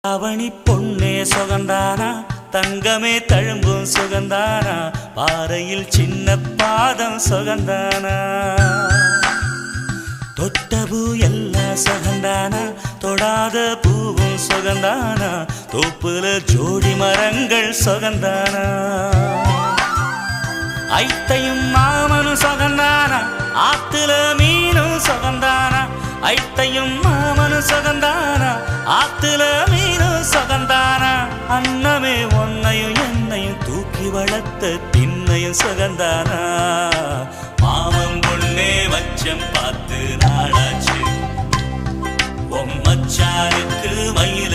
அவனி பொன்னே சுகந்தானா, தங்கமே தழும்பும் சுகந்தானா, பாறையில் சின்ன பாதம் சுகந்தானா, தொட்ட பூ எல்லாம் சுகந்தானா, தொடாத பூவும் சுகந்தானா, தோப்புல ஜோடி மரங்கள் சுகந்தானா, ஐத்தையும் மாமனும் சுகந்தானா, ஆத்துல மீனும் சுகந்தானா, ஐத்தையும் மாமனும் சுகந்தானா, ஆத்துல மீனும் சுகந்தானா, அன்னமே ஒன்னையும் என்னையும் தூக்கி வளர்த்த திண்ணையும் சுகந்தானா, மாமன் பொண்ணே வச்சம் பார்த்து நாளாச்சு, மச்சானுக்கு மயில